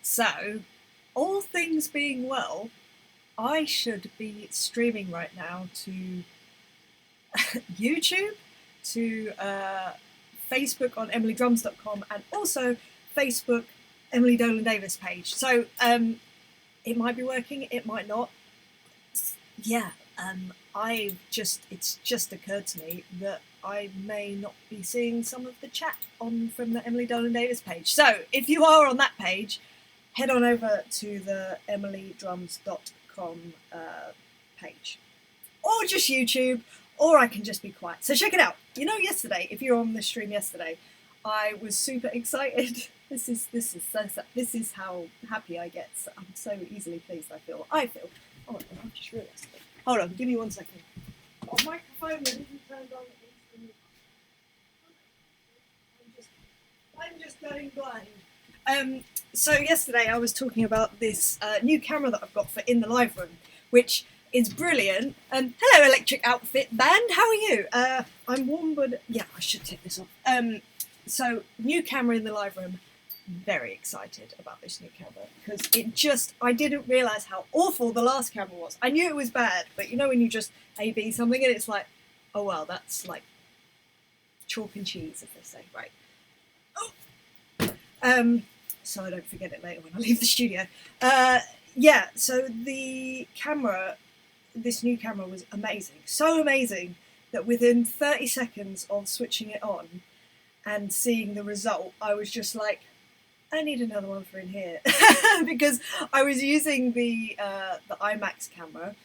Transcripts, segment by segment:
So, all things being well, I should be streaming right now to YouTube, to Facebook on emilydrums.com, and also Facebook Emily Dolan Davis page. So it might be working, it might not. Yeah, it's just occurred to me that I may not be seeing some of the chat from the Emily Dolan Davis page. So if you are on that page, head on over to the emilydrums.com page, or just YouTube, or I can just be quiet. So check it out. You know, yesterday, if you were on the stream yesterday, I was super excited. This is how happy I get. So I'm so easily pleased. I feel. Oh, I've just realised. Hold on, give me 1 second. Oh, microphone that isn't turned on. I'm just going blind. So yesterday I was talking about this new camera that I've got for in the live room, which is brilliant. Hello, Electric Outfit Band. How are you? I'm warm, but yeah, I should take this off. So new camera in the live room. Very excited about this new camera because I didn't realise how awful the last camera was. I knew it was bad, but you know when you just A/B something and it's like, oh well, that's like chalk and cheese, as they say, right? Oh, so I don't forget it later when I leave the studio. Yeah, so the camera, this new camera was amazing. So amazing that within 30 seconds of switching it on and seeing the result, I was just like, I need another one for in here. Because I was using the IMAX camera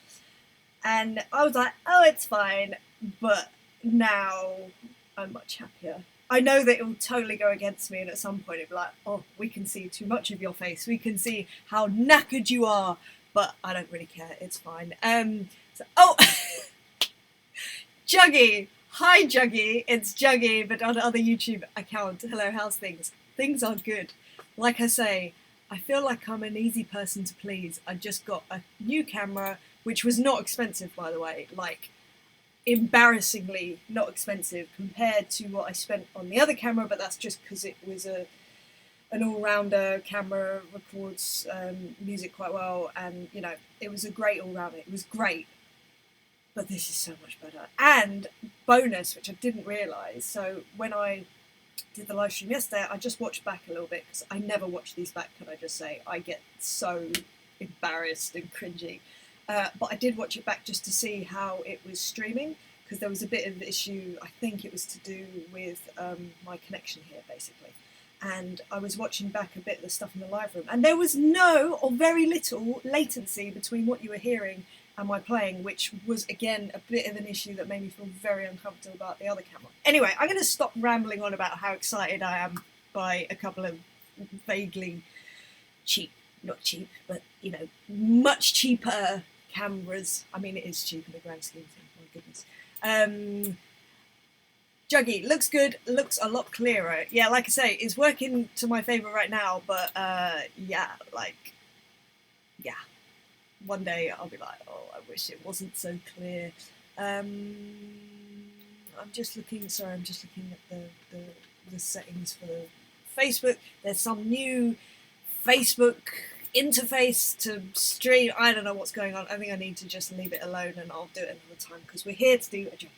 and I was like, oh, it's fine. But now I'm much happier. I know that it will totally go against me, and at some point it'll be like, oh, we can see too much of your face. We can see how knackered you are. But I don't really care. It's fine. Juggy. Hi, Juggy. It's Juggy, but on other YouTube account. Hello, how's things? Things are good. Like I say, I feel like I'm an easy person to please. I just got a new camera, which was not expensive, by the way. Like, embarrassingly not expensive compared to what I spent on the other camera, but that's just because it was an all-rounder camera, records music quite well, and you know, it was a great all-rounder. It was great, but this is so much better. And bonus, which I didn't realise, so when I did the live stream yesterday, I just watched back a little bit because I never watch these back, can I just say. I get so embarrassed and cringy. But I did watch it back just to see how it was streaming, because there was a bit of an issue. I think it was to do with my connection here, basically. And I was watching back a bit of the stuff in the live room, and there was no or very little latency between what you were hearing and my playing, which was, again, a bit of an issue that made me feel very uncomfortable about the other camera. Anyway, I'm going to stop rambling on about how excited I am by a couple of vaguely cheap, not cheap, but, you know, much cheaper cameras. I mean, it is cheap in the grand scheme of things, my goodness. Juggy, looks good, looks a lot clearer. Yeah, like I say, it's working to my favour right now, but yeah, one day I'll be like, oh, I wish it wasn't so clear. I'm just looking at the settings for Facebook. There's some new Facebook interface to stream. I don't know what's going on. I think I need to just leave it alone and I'll do it another time because we're here to do a job.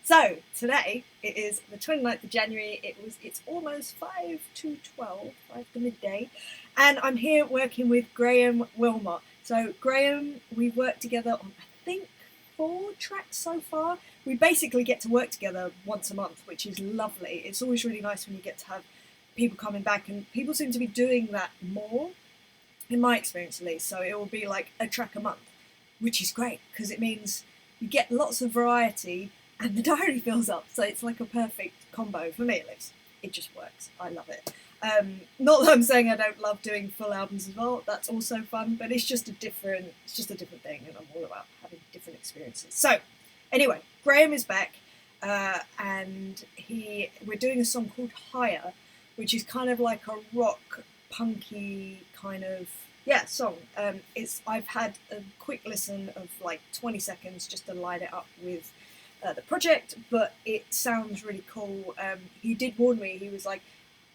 So today it is the 29th of January. It's almost 5 to midday, and I'm here working with Graham Willmott. So Graham, we've worked together on I think 4 tracks so far. We basically get to work together once a month, which is lovely. It's always really nice when you get to have people coming back, and people seem to be doing that more, in my experience at least. So it will be like a track a month, which is great because it means you get lots of variety and the diary fills up. So it's like a perfect combo for me at least. It just works. I love it. Not that I'm saying I don't love doing full albums as well. That's also fun, but it's just a different thing, and I'm all about having different experiences. So anyway, Graham is back, and we're doing a song called Higher, which is kind of like a rock punky kind of song. I've had a quick listen of like 20 seconds just to line it up with the project, but it sounds really cool. He did warn me. He was like,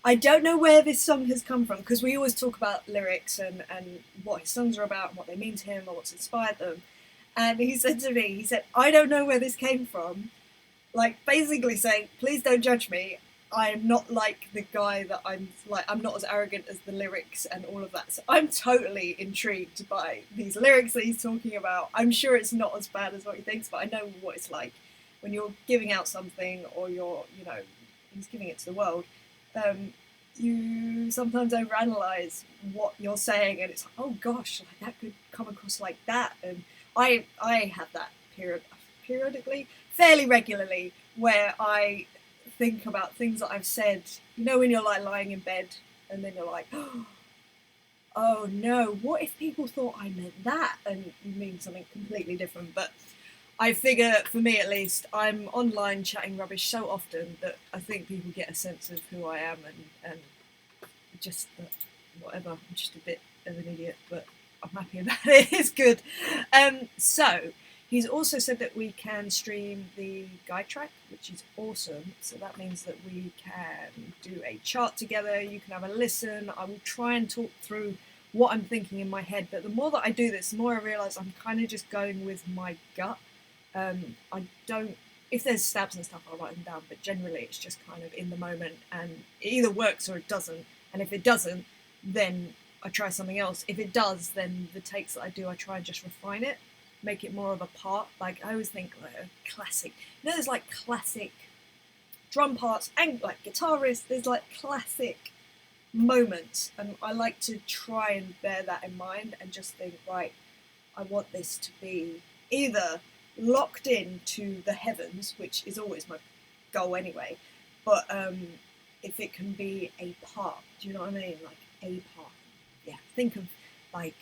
I don't know where this song has come from, because we always talk about lyrics and what his songs are about and what they mean to him or what's inspired them. And he said to me, he said, I don't know where this came from. Like, basically saying, please don't judge me. I am not like the guy that I'm not as arrogant as the lyrics and all of that. So I'm totally intrigued by these lyrics that he's talking about. I'm sure it's not as bad as what he thinks, but I know what it's like when you're giving out something or he's giving it to the world. You sometimes overanalyze what you're saying, and it's like, oh gosh, like that could come across like that. And I have that periodically, fairly regularly, where I think about things that I've said. You know, when you're like lying in bed, and then you're like, oh no, what if people thought I meant that, and you mean something completely different? But I figure, for me at least, I'm online chatting rubbish so often that I think people get a sense of who I am, and just whatever. I'm just a bit of an idiot, but I'm happy about it. It's good. So he's also said that we can stream the guide track, which is awesome. So that means that we can do a chart together. You can have a listen. I will try and talk through what I'm thinking in my head. But the more that I do this, the more I realise I'm kind of just going with my gut. I don't, if there's stabs and stuff, I'll write them down, but generally it's just kind of in the moment, and it either works or it doesn't. And if it doesn't, then I try something else. If it does, then the takes that I do, I try and just refine it, make it more of a part. Like, I always think like a classic, there's like classic drum parts and like guitar riffs, there's like classic moments, and I like to try and bear that in mind and just think, right, I want this to be either locked in to the heavens, which is always my goal anyway, but if it can be a part, do you know what I mean? Like a part. Yeah, think of like,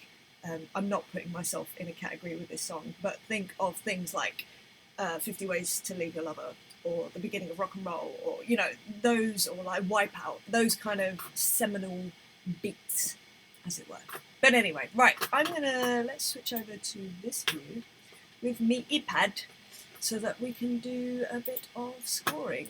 I'm not putting myself in a category with this song, but think of things like 50 Ways to Leave Your Lover, or the beginning of rock and roll, or those, or like Wipeout, those kind of seminal beats, as it were. But anyway, right, let's switch over to this view with me iPad so that we can do a bit of scoring.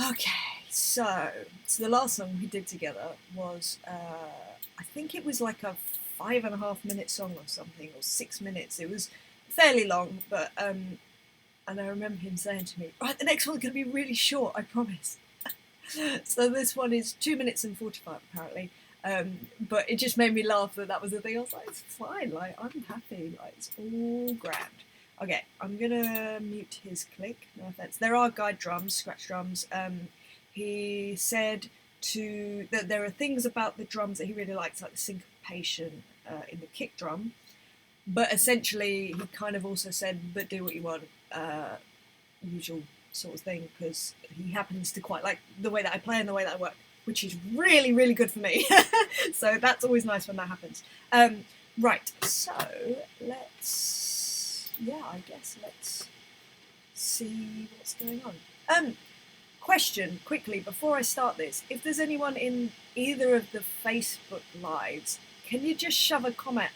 Okay, so the last song we did together was, I think it was like a 5.5 minute song or something, or 6 minutes. It was fairly long, but and I remember him saying to me, right, the next one's going to be really short, I promise. So this one is 2 minutes and 45 apparently. But it just made me laugh that was the thing. I was like, it's fine, like, I'm happy, like, it's all grand. Okay, I'm gonna mute his click, no offense. There are guide drums, scratch drums. He said that there are things about the drums that he really likes, like the syncopation in the kick drum. But essentially, he kind of also said, but do what you want, usual sort of thing, because he happens to quite like the way that I play and the way that I work, which is really, really good for me. So that's always nice when that happens. Right, so let's see what's going on. Question, quickly, before I start this, if there's anyone in either of the Facebook lives, can you just shove a comment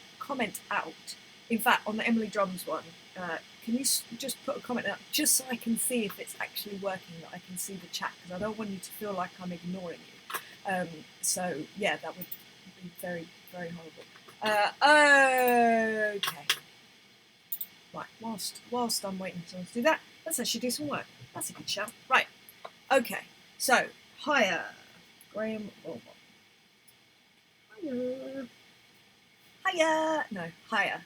out? In fact, on the Emily Drums one, can you just put a comment out, just so I can see if it's actually working, that I can see the chat, because I don't want you to feel like I'm ignoring you. So yeah, that would be very, very horrible. Okay. Right, whilst I'm waiting for someone to do that, let's actually do some work. That's a good shout. Right, okay, so, hiya, Graham Willmott. Hiya. Hiya. No, hiya.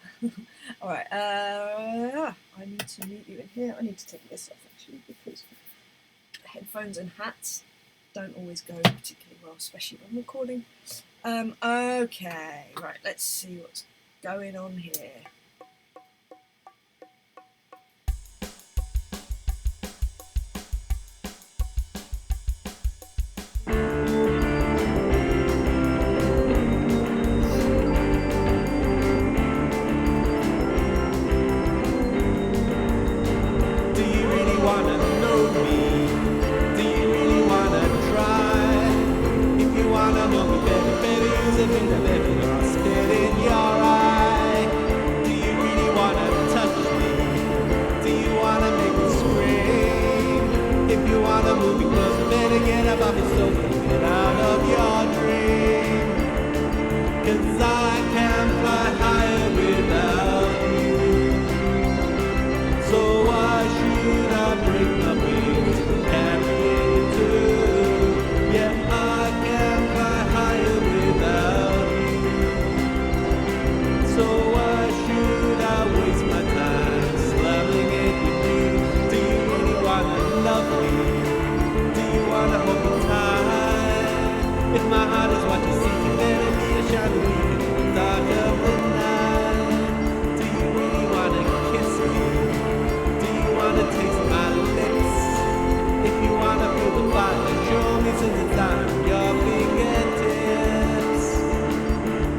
Alright, I need to mute you in here. I need to take this off, actually, because headphones and hats don't always go particularly well, especially when recording. Okay, right, let's see what's going on here. If you want wanna move me closer, better get up off your sofa, get out of your dream. 'Cause I can't fly higher without you. So why should I break my wings and carry you too? Yeah, I can't fly higher without you. So why should I waste my time slamming it with you? Do you really wanna love me? Do you wanna hold me tight? If my heart is what you're seeking, then it'll be a shining beacon in the dark of the night. Do you really wanna kiss me? Do you wanna taste my lips? If you wanna feel the fire, show me since it's down your fingertips.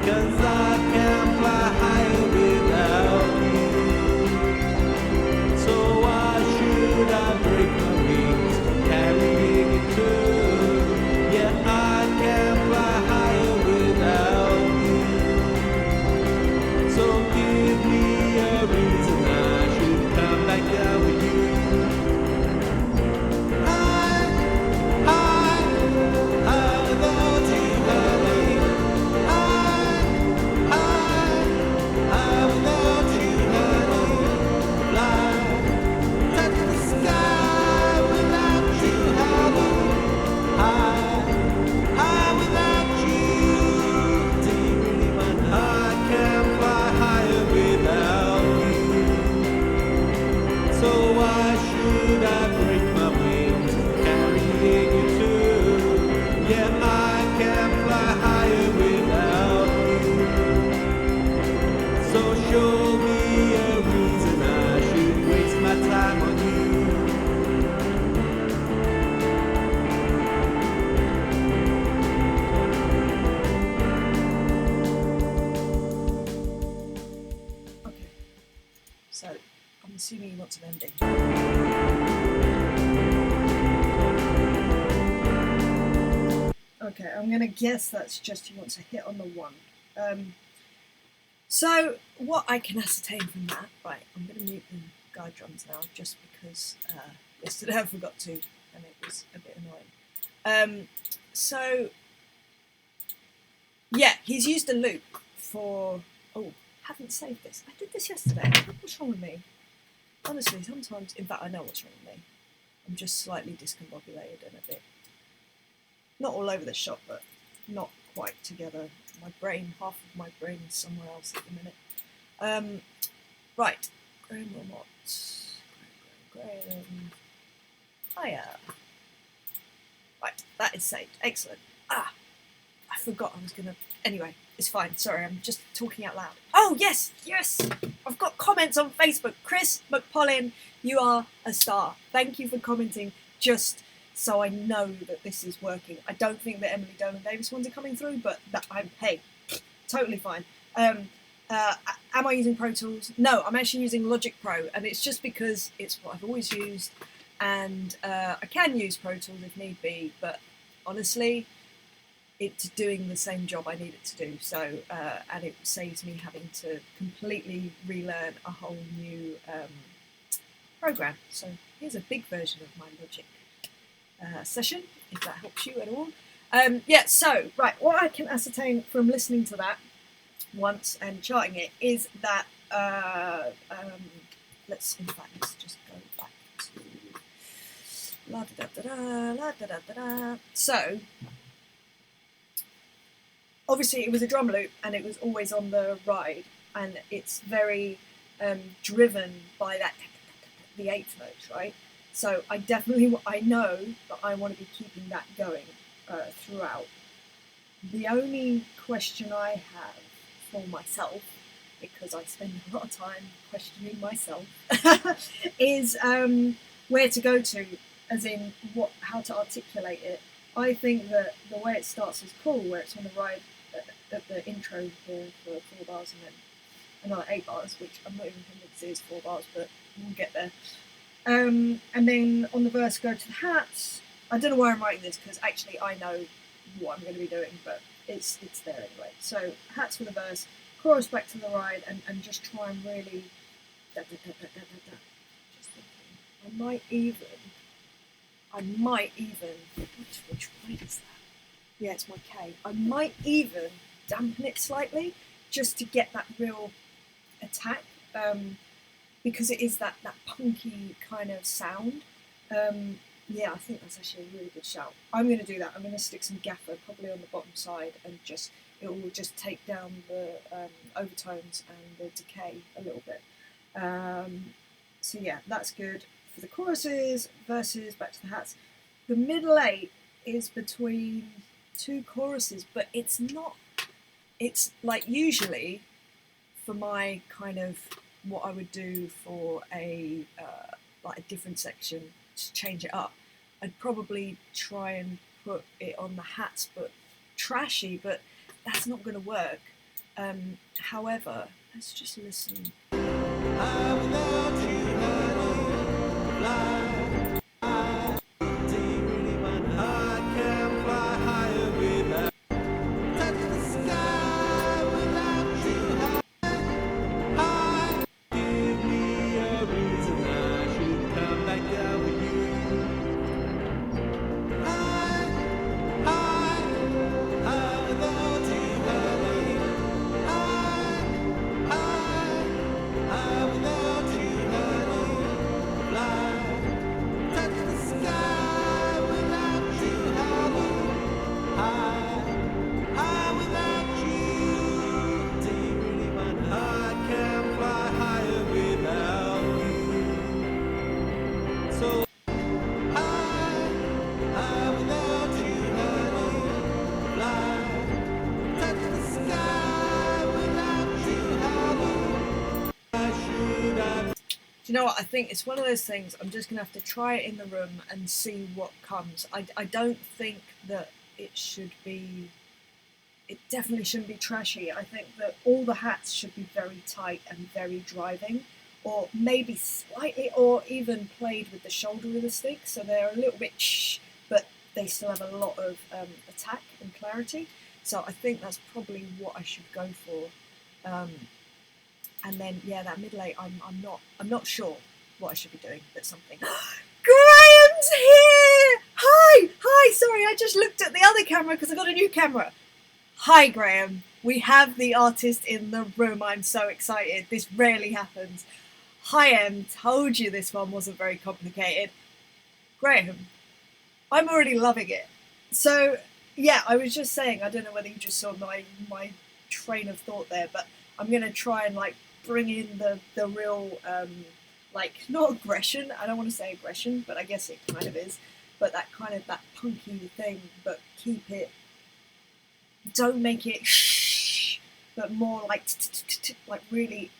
'Cause I can't fly higher without you. So why should I break my wings carrying you too? Yeah, I can't fly higher without you. So give me a reason I should come back down with you. High, high, high without you, honey. High, high without you, honey. Fly, touch the sky without you, honey. High without you. Do you really want? I can't fly higher without you. So why should I break my wings carrying you too? Yeah, I can't fly higher without you. So show me a reason I should waste my time on you. Okay, so I'm assuming he wants an ending. Okay, I'm gonna guess that's just he wants a hit on the one. So what I can ascertain from that, right, I'm gonna mute the guide drums now just because yesterday I forgot to and it was a bit annoying. So yeah, he's used a loop for, oh, haven't saved this. I did this yesterday. What's wrong with me? Honestly, sometimes, in fact, I know what's wrong with me. I'm just slightly discombobulated and a bit, not all over the shop, but not quite together. My brain, half of my brain is somewhere else at the minute. Right, Graham Willmott. Graham. Hiya. Right, that is saved. Excellent. Ah, I forgot I was gonna. Anyway, it's fine. Sorry, I'm just talking out loud. Oh yes, yes. I've got comments on Facebook. Chris McPollin, you are a star. Thank you for commenting. Just so I know that this is working. I don't think that Emily Dolan Davis ones are coming through, but that hey, totally fine. Am I using Pro Tools? No, I'm actually using Logic Pro, and it's just because it's what I've always used, and I can use Pro Tools if need be, but honestly, it's doing the same job I need it to do. So, and it saves me having to completely relearn a whole new program. So here's a big version of my Logic session, if that helps you at all. Yeah, so, right, what I can ascertain from listening to that once and charting it is that, let's just go back to la da da da la da da da da. So, obviously it was a drum loop and it was always on the ride, and it's very driven by that the eighth notes, right? So I know that I want to be keeping that going throughout. The only question I have for myself, because I spend a lot of time questioning myself, is where to go to, as in how to articulate it. I think that the way it starts is cool, where it's on the ride at the intro here for 4 bars and then another 8 bars, which I'm not even convinced is 4 bars, but we'll get there. And then on the verse, go to the hats. I don't know why I'm writing this, because actually I know what I'm going to be doing, but it's there anyway. So hats for the verse, chorus back to the ride, and just try and really Just thinking, I I might even, which way is that? Yeah, it's my K. I might even dampen it slightly just to get that real attack, because it is that punky kind of sound. Yeah, I think that's actually a really good shout. I'm going to do that. I'm going to stick some gaffer probably on the bottom side, and just it will just take down the overtones and the decay a little bit. So yeah, that's good for the choruses. Versus back to the hats. The middle eight is between two choruses, but it's not. It's like usually for my kind of what I would do for a like a different section to change it up. I'd probably try and put it on the hats, but trashy, but that's not going to work. However, let's just listen. Do you know what? I think it's one of those things. I'm just going to have to try it in the room and see what comes. I don't think that it should be. It definitely shouldn't be trashy. I think that all the hats should be very tight and very driving, or maybe slightly, or even played with the shoulder of the stick, so they're a little bit shh, but they still have a lot of attack and clarity. So I think that's probably what I should go for. And then yeah, that middle eight, I'm not sure what I should be doing, but something. Graham's here! Hi, sorry, I just looked at the other camera because I got a new camera. Hi Graham, we have the artist in the room. I'm so excited. This rarely happens. Hi Em, told you this one wasn't very complicated. Graham, I'm already loving it. So yeah, I was just saying, I don't know whether you just saw my train of thought there, but I'm gonna try and like bring in the real like not aggression. I don't want to say aggression, but I guess it kind of is. But that kind of that punky thing, but keep it. Don't make it shh, but more like like really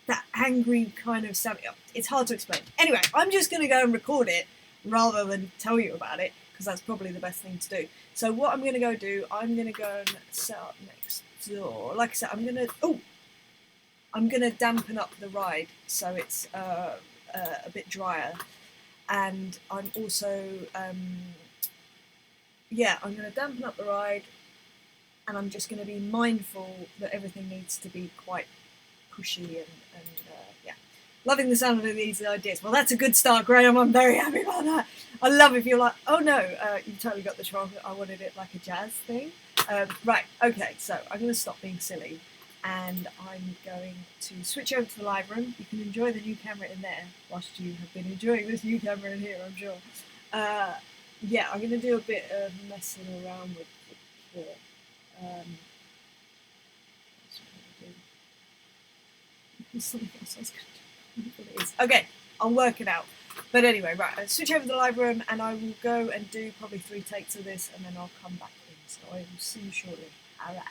that angry kind of sound. It's hard to explain. Anyway, I'm just gonna go and record it rather than tell you about it, because that's probably the best thing to do. So what I'm gonna go do, I'm gonna go and set up next door. Like I said, I'm gonna dampen up the ride so it's a bit drier, and I'm also I'm gonna dampen up the ride, and I'm just gonna be mindful that everything needs to be quite pushy and yeah. Loving the sound of these ideas. Well, that's a good start, Graham. I'm very happy about that. I love if you're like, oh no, you totally got this wrong. I wanted it like a jazz thing. Right, okay, so I'm going to stop being silly, and I'm going to switch over to the live room. You can enjoy the new camera in there whilst you have been enjoying this new camera in here, I'm sure. Yeah, I'm going to do a bit of messing around with the kit. Something else I was going to do. What it is. Okay, I'll work it out. But anyway, right, I'll switch over to the live room, and I will go and do probably 3 takes of this, and then I'll come back in. So I will see you shortly. All right.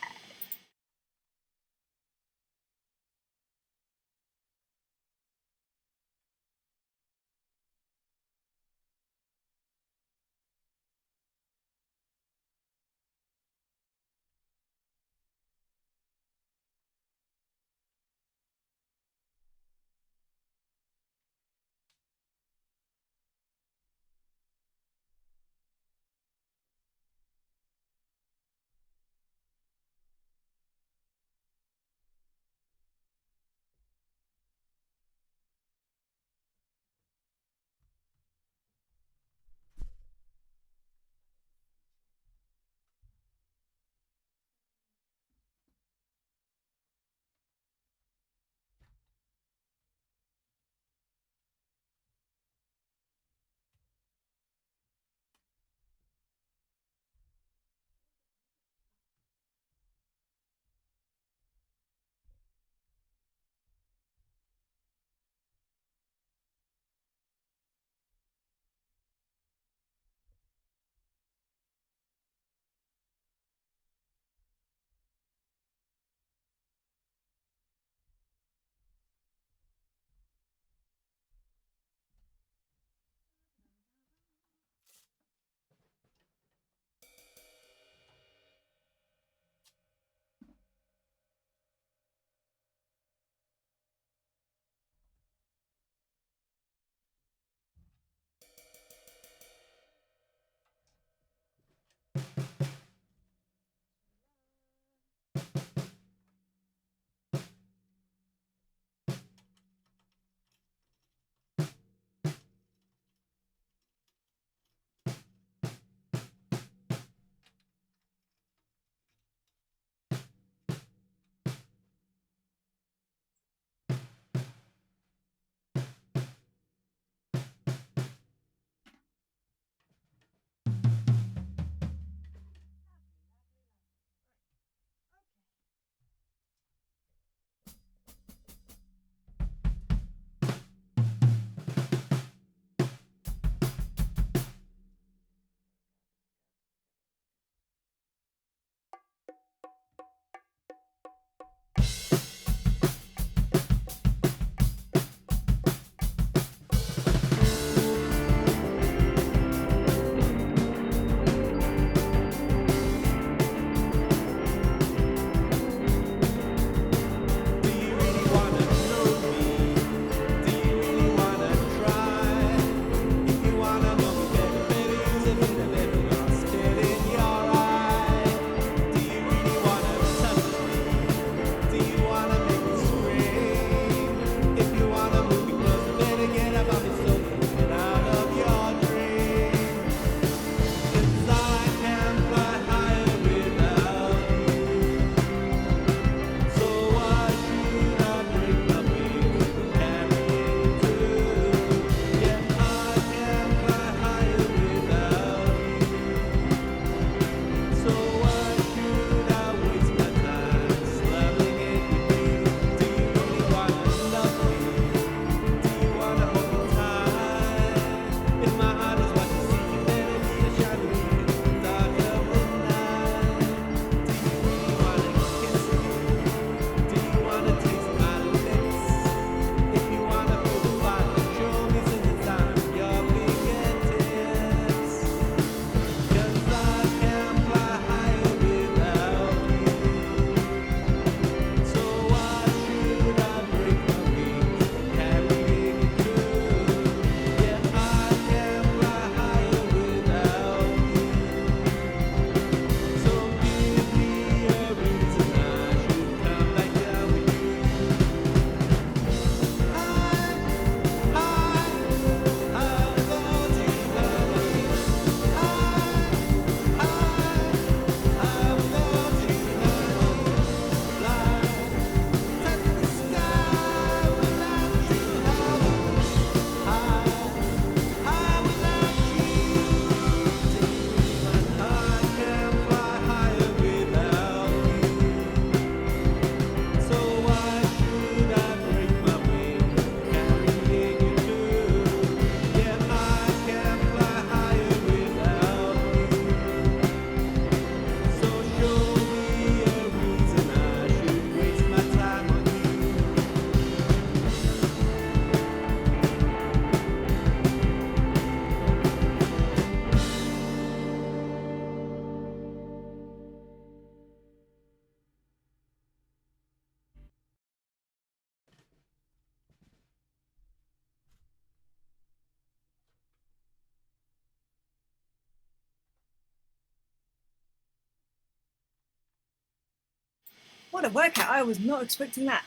What a workout. I was not expecting that.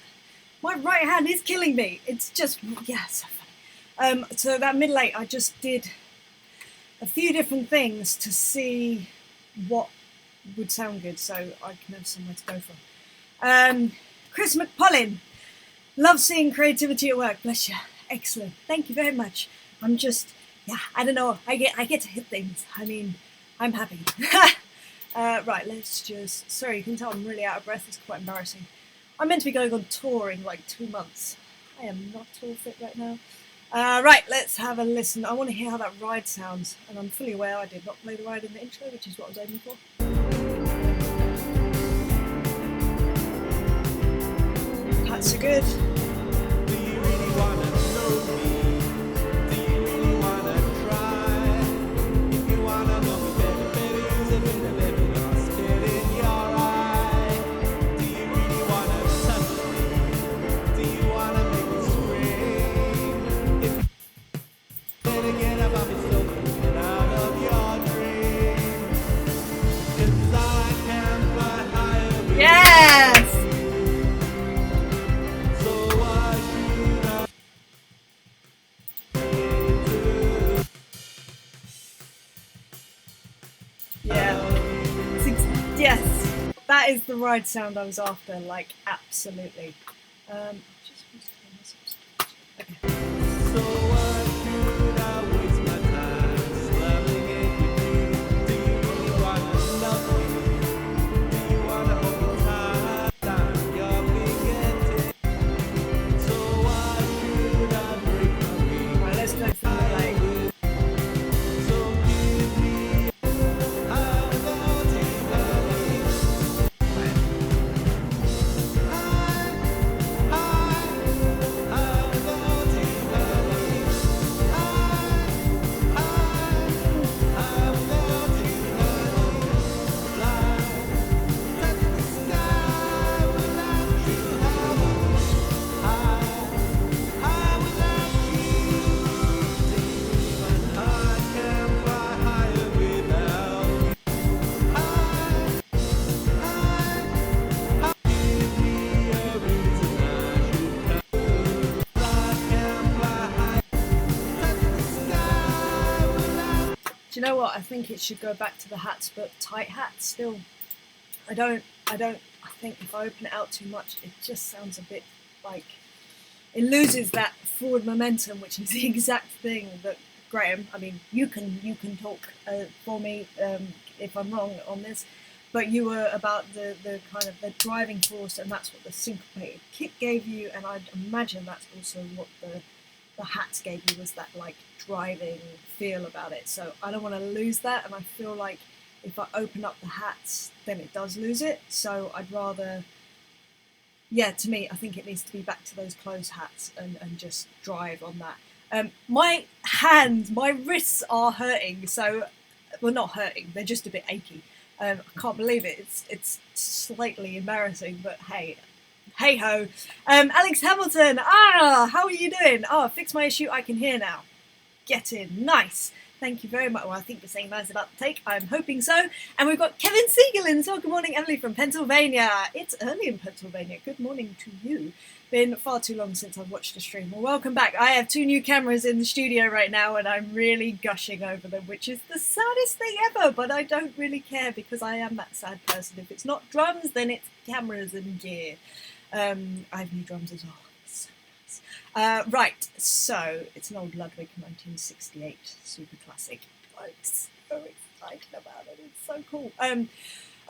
My right hand is killing me. It's just, yeah, so funny. So that middle eight, I just did a few different things to see what would sound good, so I can have somewhere to go from. Chris McPullin, love seeing creativity at work. Bless you. Excellent. Thank you very much. I'm just, yeah, I don't know. I get to hit things. I mean, I'm happy. Right, let's just, sorry, you can tell I'm really out of breath. It's quite embarrassing. I'm meant to be going on tour in like 2 months. I am not tour fit right now. Right, let's have a listen. I want to hear how that ride sounds, and I'm fully aware I did not play the ride in the intro, which is what I was aiming for. That's good. Do you really wanna know me? Do you really wanna try? If you wanna know me better, better use a bit of every lost kid in your eye. Do you really wanna touch me? Do you wanna make me scream? If then again about me so get out of your dreams. 'Cause I can fly higher with Yes! so why should I do? Yeah. Yes. That is the ride sound I was after, like, absolutely. Just want to turn this up. Okay. So why should I waste my time slamming it with you? Do you really wanna love me? Do you wanna hold me tight? You're beginning. So why should I break my wings? Right, let's go from the late. So give me how long do you love me? How long do you love me? How long do you love me? Fly, touch the sky without you. High without you. Even I can fly higher without you. Give me a reason I should come. I can fly high, touch the sky without. Do you know what? I think it should go back to the hats, but tight hats still. I think if I open it out too much, it just sounds a bit like, it loses that forward momentum, which is the exact thing that Graham, I mean, you can talk for me if I'm wrong on this, but you were about the kind of the driving force, and that's what the syncopated kick gave you, and I'd imagine that's also what the hats gave you, was that like driving feel about it. So I don't want to lose that, and I feel like if I open up the hats, then it does lose it. So I'd rather, yeah, to me, I think it needs to be back to those closed hats and just drive on that. My hands, my wrists are hurting, so, well, not hurting, they're just a bit achy. I can't believe it. It's slightly embarrassing, but hey ho. Alex Hamilton, how are you doing? Oh, fix my issue, I can hear now. Get in, nice. Thank you very much. Well, I think you're saying nice about the take. I'm hoping so. And we've got Kevin Siegelin. So good morning, Emily from Pennsylvania. It's early in Pennsylvania. Good morning to you. Been far too long since I've watched a stream. Well, welcome back. I have 2 new cameras in the studio right now, and I'm really gushing over them, which is the saddest thing ever, but I don't really care because I am that sad person. If it's not drums, then it's cameras and gear. I have new drums as well. It's so nice. Right, so it's an old Ludwig 1968 super classic. I'm so excited about it. It's so cool.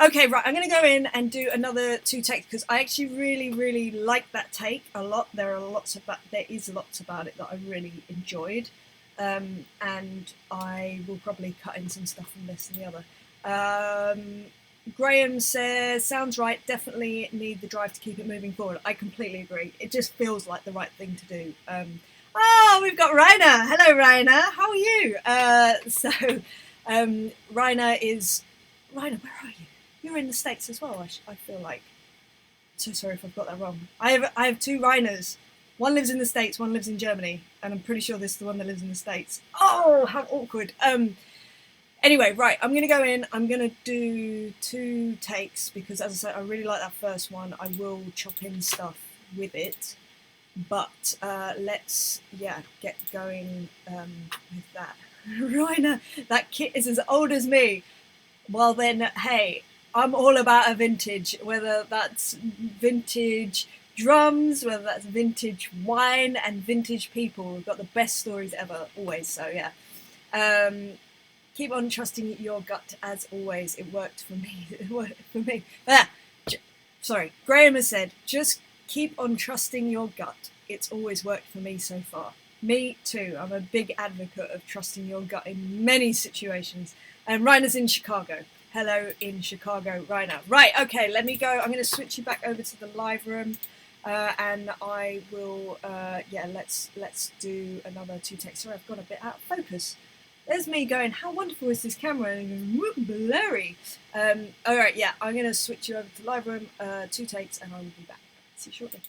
Okay, right, I'm going to go in and do another 2 takes because I actually really like that take a lot. There is lots about it that I really enjoyed, and I will probably cut in some stuff from this and the other. Graham says, sounds right, definitely need the drive to keep it moving forward. I completely agree. It just feels like the right thing to do. We've got Rainer. Hello, Rainer. How are you? Rainer, where are you? You're in the States as well, I feel like. So sorry if I've got that wrong. I have 2 Rainers. One lives in the States, one lives in Germany, and I'm pretty sure this is the one that lives in the States. Oh, how awkward. Anyway, right, I'm going to go in. I'm going to do 2 takes because, as I said, I really like that first one. I will chop in stuff with it. But let's, get going with that. Rainer, that kit is as old as me. Well then, hey, I'm all about a vintage, whether that's vintage drums, whether that's vintage wine and vintage people. We've got the best stories ever, always, so yeah. Keep on trusting your gut as always. It worked for me. It worked for me. Sorry, Graham has said, just keep on trusting your gut. It's always worked for me so far. Me too. I'm a big advocate of trusting your gut in many situations. And Rainer's in Chicago. Hello in Chicago, Rainer. Right, okay, let me go. I'm going to switch you back over to the live room. And I will, let's do another 2 takes. Sorry, I've got a bit out of focus. There's me going, how wonderful is this camera? And going, blurry. All right, yeah, I'm going to switch you over to the live room, 2 takes, and I will be back. See you shortly.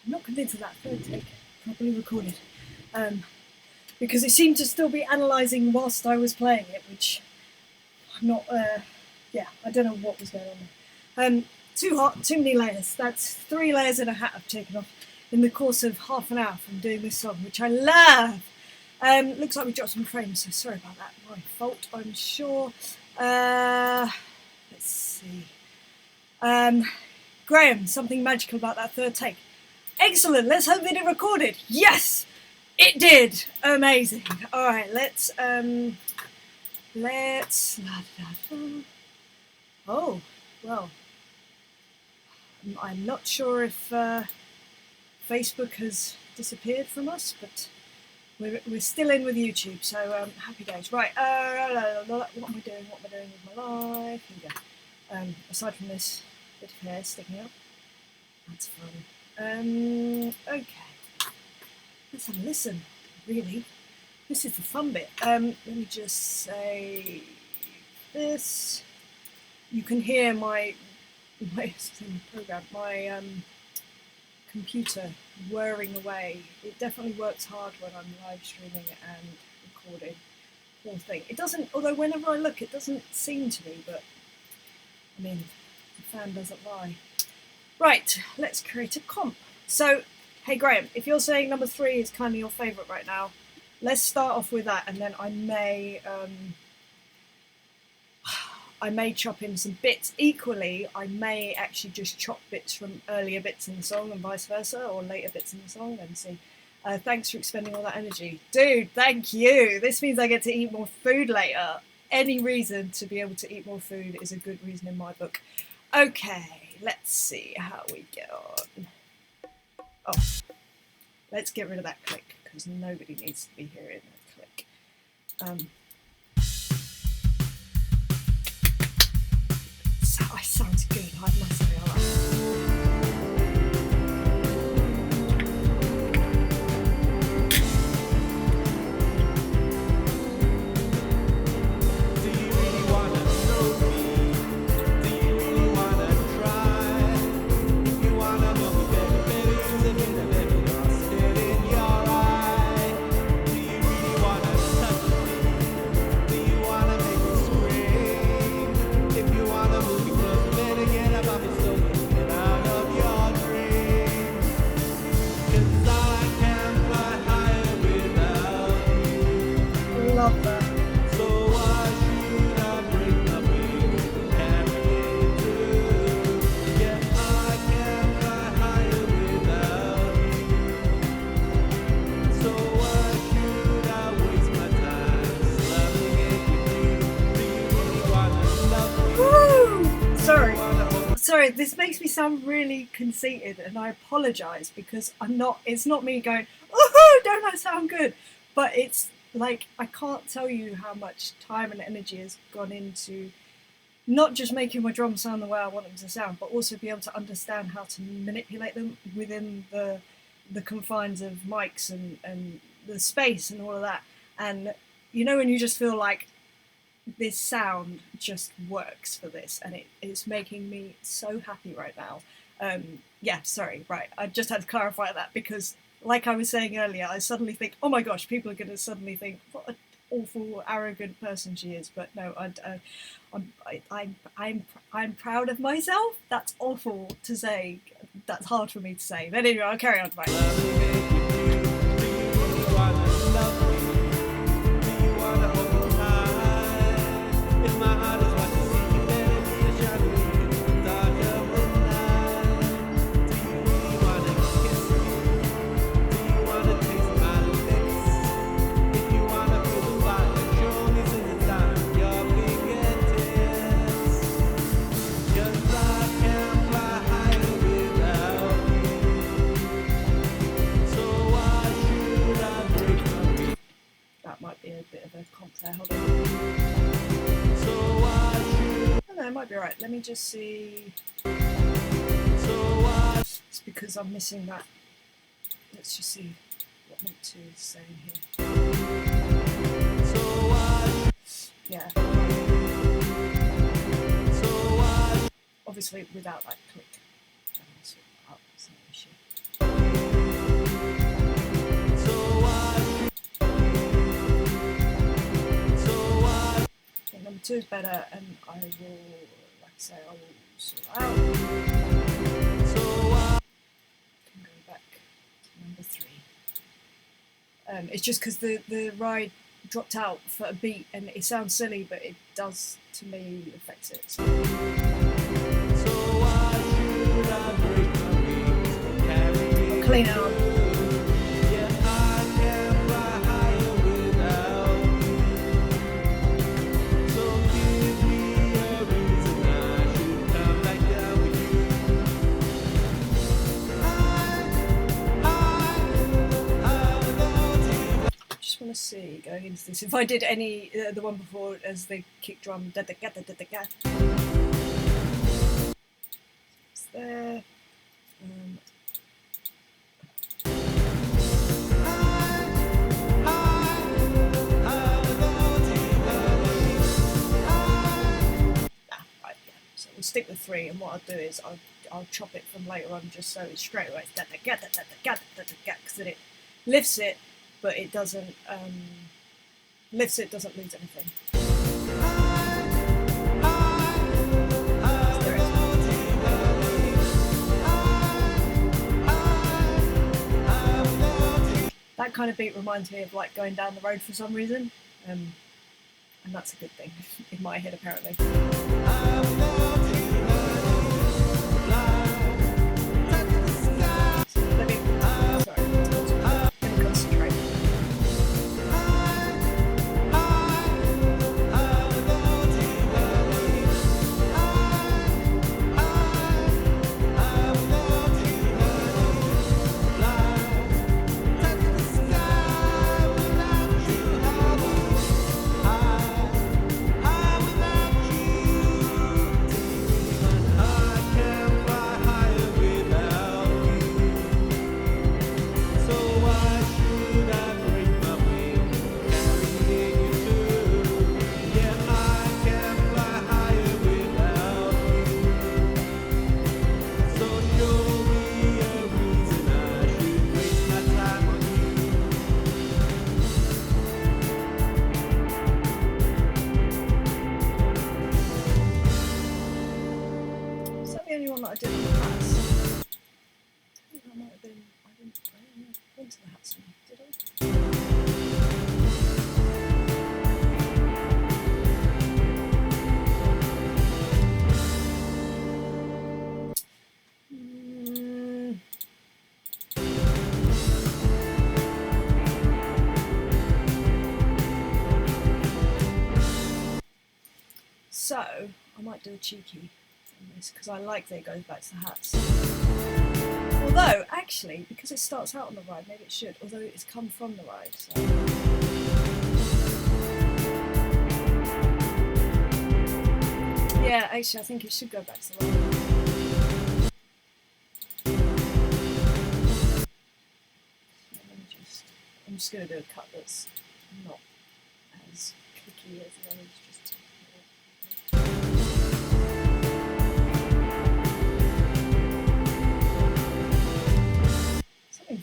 I'm not convinced of that third take properly recorded. Because it seemed to still be analysing whilst I was playing it, which I'm not, yeah, I don't know what was going on there. Too hot, too many layers. That's 3 layers and a hat I've taken off in the course of half an hour from doing this song, which I love. Looks like we dropped some frames, so sorry about that. My fault, I'm sure. Let's see. Graham, something magical about that third take. Excellent, let's hope that it recorded. Yes, it did. Amazing. All right, let's. Oh, well. I'm not sure if Facebook has disappeared from us, but we're still in with YouTube, so happy days. Right, what am I doing? What am I doing with my life? Here we go. Aside from this bit of hair sticking up, that's fun. Okay, let's have a listen. Really, this is the fun bit. Let me just say this. You can hear my computer whirring away. It definitely works hard when I'm live streaming and recording. Poor thing. It doesn't, although whenever I look, it doesn't seem to be, but I mean, the fan doesn't lie. Right, let's create a comp. So, hey Graham, if you're saying number 3 is kind of your favourite right now, let's start off with that, and then I may chop in some bits. Equally, I may actually just chop bits from earlier bits in the song and vice versa, or later bits in the song, and see. Thanks for expending all that energy. Dude, thank you! This means I get to eat more food later. Any reason to be able to eat more food is a good reason in my book. Okay, let's see how we get on. Oh, let's get rid of that click, because nobody needs to be hearing that click. It sounds good, I must say. I like it. Love that. Woo! Sorry, this makes me sound really conceited, and I apologise because it's not me going, oh, don't I sound good? But it's like, I can't tell you how much time and energy has gone into not just making my drums sound the way I want them to sound, but also be able to understand how to manipulate them within the confines of mics and the space and all of that. And you know when you just feel like this sound just works for this, and it's making me so happy right now. Yeah, sorry, right, I just had to clarify that, because like I was saying earlier, I suddenly think, oh my gosh, people are going to suddenly think what an awful, arrogant person she is. But no, I'm proud of myself. That's awful to say. That's hard for me to say. But anyway, I'll carry on. Right. Might be right. Let me just see. It's because I'm missing that. Let's just see what note 2 is saying here. Yeah. Obviously, without that click. That's no issue. 2 is better, and I will, like I say, I will sort out. Can go back to number 3. It's just because the ride dropped out for a beat, and it sounds silly, but it does to me affect it. So why should I break my wings? Carry it Clean out. Yeah, I can fly higher without you. So give me a reason I should come back down with you. I just want to see, going into this, if I did any, the one before as the kick drum, it's there. Right, yeah. So we'll stick with 3, and what I'll do is I'll chop it from later on, just so it's straight away, because then it lifts it, but it doesn't doesn't lose anything. That kind of beat reminds me of like going down the road for some reason, and that's a good thing in my head apparently. Let me concentrate. That I did on the hats. I think that might have been. I didn't went to the hats one, did I? So I might do a cheeky. Because I like that it goes back to the hats. Although, actually, because it starts out on the ride, maybe it should, although it's come from the ride. So. Yeah, actually, I think it should go back to the ride. I'm just going to do a cut that's not as clicky as the others.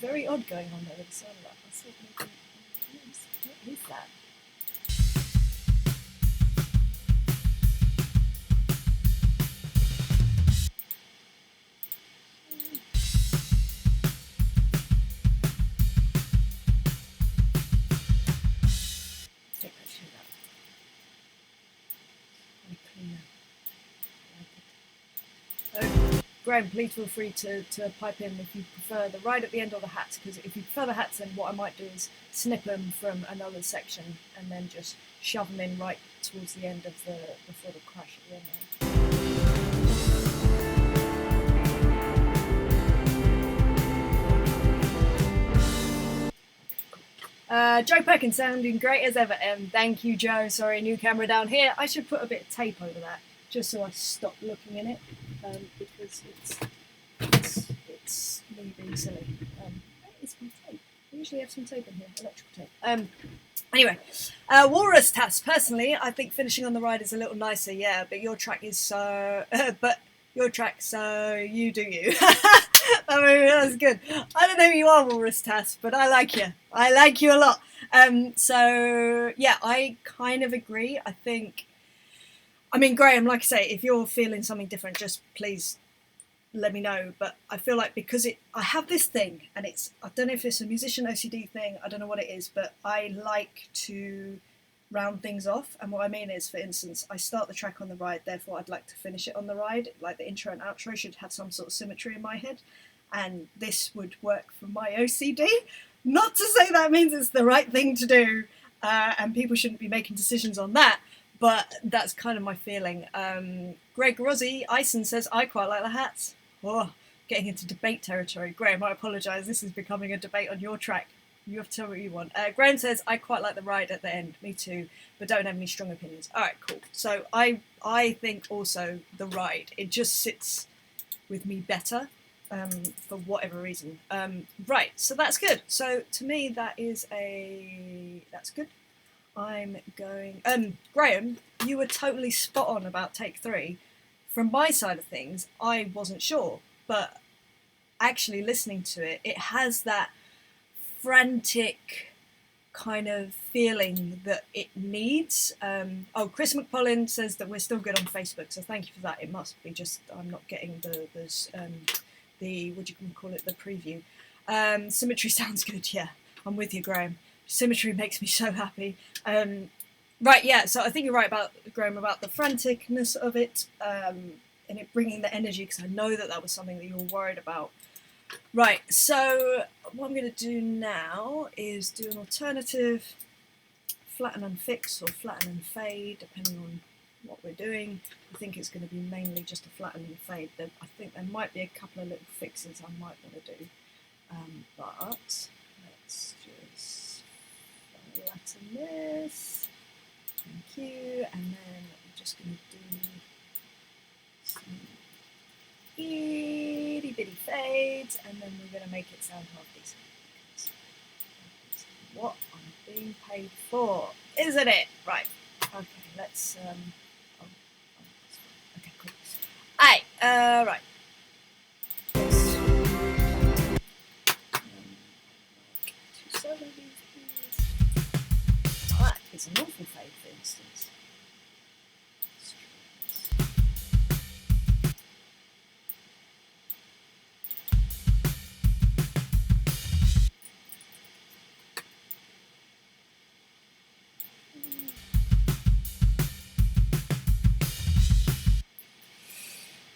Very odd going on there with the sound of that. I thought maybe, what is that? I think I should have. Graham, please feel free to pipe in if you prefer the ride at the end or the hats, because if you prefer the hats, then what I might do is snip them from another section and then just shove them in right towards the end of before the crash at the end there. Joe Perkins sounding great as ever, thank you, Joe. Sorry, new camera down here. I should put a bit of tape over that just so I stop looking in it. Because it's me being silly. Where is my tape? I usually have some tape in here, electrical tape. Anyway, Walrus Tass. Personally, I think finishing on the ride is a little nicer, yeah, but your track is so... you do you. I mean, that's good. I don't know who you are, Walrus Tass, but I like you. I like you a lot. So, yeah, I kind of agree. I think I mean, Graham, like I say, if you're feeling something different, just please let me know. But I feel like because I have this thing, and I don't know if it's a musician OCD thing, I don't know what it is, but I like to round things off. And what I mean is, for instance, I start the track on the ride, therefore I'd like to finish it on the ride. Like the intro and outro should have some sort of symmetry in my head, and this would work for my OCD. Not to say that means it's the right thing to do, and people shouldn't be making decisions on that, but that's kind of my feeling. Greg Rossi Ison says, I quite like the hats. Oh, getting into debate territory. Graham, I apologise, this is becoming a debate on your track. You have to tell me what you want. Graham says, I quite like the ride at the end. Me too, but don't have any strong opinions. All right, cool. So I think also the ride, it just sits with me better for whatever reason. Right, so that's good. So to me, that's good. I'm going... Graham, you were totally spot on about take 3. From my side of things, I wasn't sure, but actually listening to it, it has that frantic kind of feeling that it needs. Chris McPollin says that we're still good on Facebook, so thank you for that. It must be just I'm not getting the what do you call it, the preview. Symmetry sounds good. Yeah, I'm with you, Graham. Symmetry makes me so happy. Right, yeah, so I think you're right about, Graham, about the franticness of it, and it bringing the energy, because I know that was something that you were worried about. Right, so what I'm going to do now is do an alternative flatten and fix, or flatten and fade, depending on what we're doing. I think it's going to be mainly just a flatten and fade. I think there might be a couple of little fixes I might want to do, but let's just flatten this. Thank you, and then I'm just going to do some itty bitty fades, and then we're going to make it sound half decent, because that's what I'm being paid for, isn't it? Right, okay, let's, okay, cool. Right, right. Two of these, please. That is an awful fade, for instance.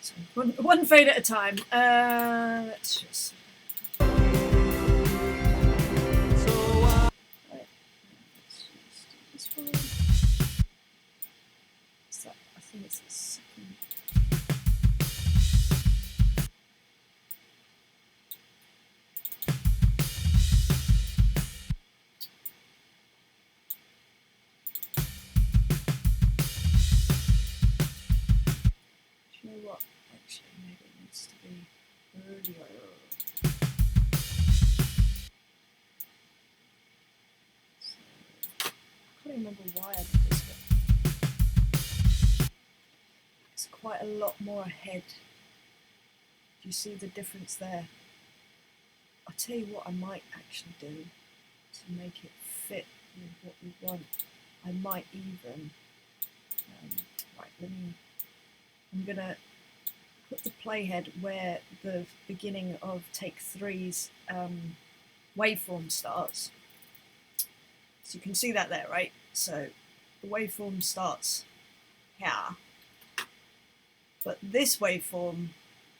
So one fade at a time. Let's just. I think it's the second. Do you know what? Actually, maybe it needs to be earlier. So, I can't remember why I did this, but it's quite a lot more ahead. Do you see the difference there? I'll tell you what I might actually do to make it fit with what we want. I might even, right, I'm gonna put the playhead where the beginning of take 3's waveform starts. So you can see that there, right? So the waveform starts here. But this waveform,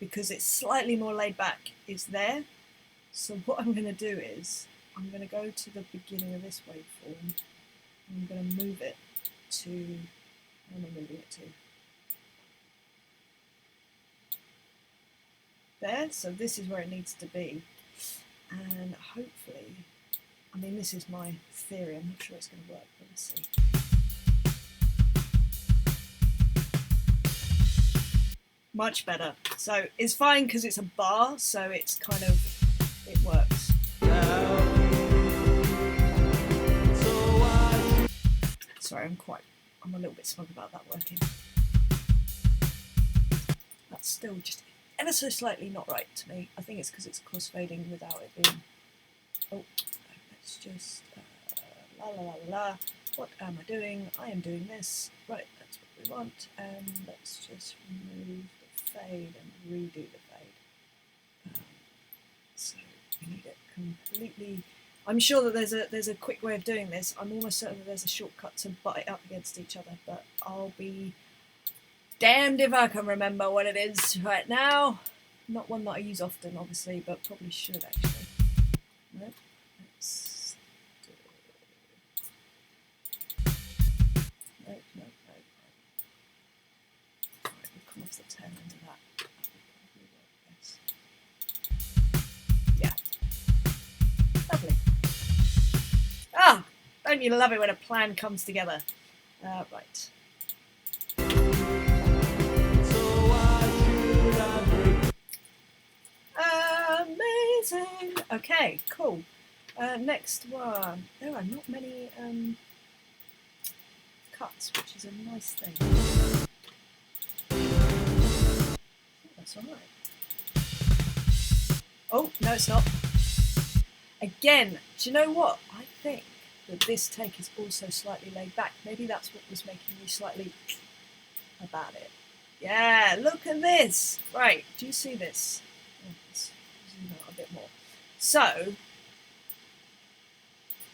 because it's slightly more laid back, is there. So what I'm going to do is, I'm going to go to the beginning of this waveform, and I'm going to move it to, where am I moving it to? There, so this is where it needs to be. And hopefully, I mean, this is my theory, I'm not sure it's going to work, but let's see. Much better. So it's fine because it's a bar, so it's kind of, it works. Sorry, I'm a little bit smug about that working. That's still just ever so slightly not right to me. I think it's because it's crossfading without it being, oh, let's just, la la la la la. What am I doing? I am doing this. Right, that's what we want, and let's just remove the fade and redo the fade. So we need it completely. I'm sure that there's a quick way of doing this. I'm almost certain that there's a shortcut to butt it up against each other, but I'll be damned if I can remember what it is right now. Not one that I use often, obviously, but probably should actually. No, let's do. No. Right, we'll come off the tail end of that. That would probably work best. Yeah. Lovely. Ah! Don't you love it when a plan comes together? Right. Amazing! Okay, cool. Next one. There are not many cuts, which is a nice thing. That's alright. Oh, no it's not. Again, do you know what? I think that this take is also slightly laid back. Maybe that's what was making me slightly about it. Yeah, look at this. Right, do you see this? Let's zoom out a bit more. So,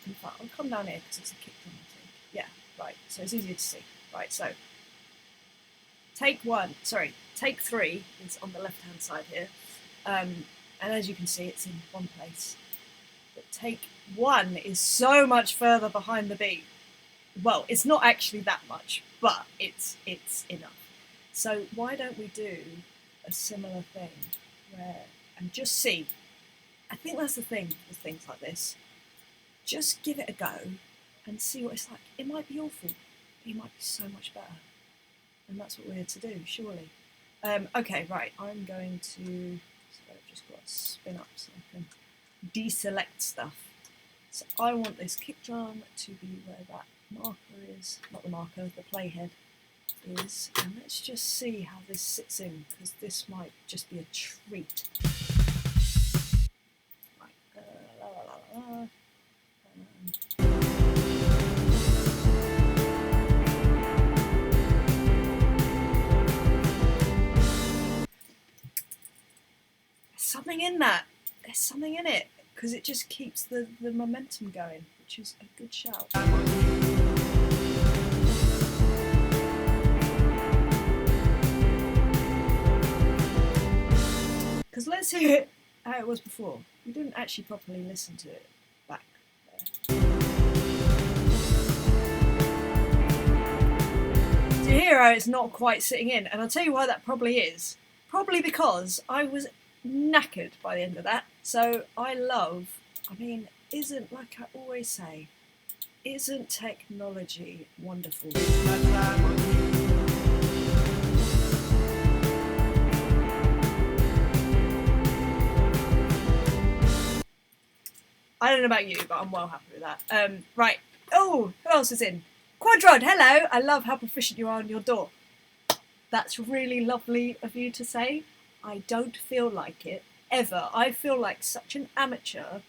in fact, I'll come down here because it's a kick drum, I think. Yeah, right, so it's easier to see. Right, so, take 3 is on the left-hand side here. And as you can see, it's in one place. But take 1 is so much further behind the beat. Well, it's not actually that much, but it's enough. So why don't we do a similar thing where, and just see, I think that's the thing with things like this, just give it a go and see what it's like. It might be awful, but it might be so much better. And that's what we're here to do, surely. Okay, right, I'm going to, so I've just got to spin up so I can deselect stuff. So I want this kick drum to be where that marker is, not the marker, the playhead is, and let's just see how this sits in, because this might just be a treat. Right, there's something in that. There's something in it, because it just keeps the momentum going, which is a good shout. Because let's hear it how it was before. We didn't actually properly listen to it back there. Do you hear how it's not quite sitting in? And I'll tell you why that probably is. Probably because I was knackered by the end of that. So isn't, like I always say, isn't technology wonderful? I don't know about you, but I'm well happy with that. Right. Oh, who else is in? Quadrod, hello. I love how proficient you are on your door. That's really lovely of you to say. I don't feel like it, ever. I feel like such an amateur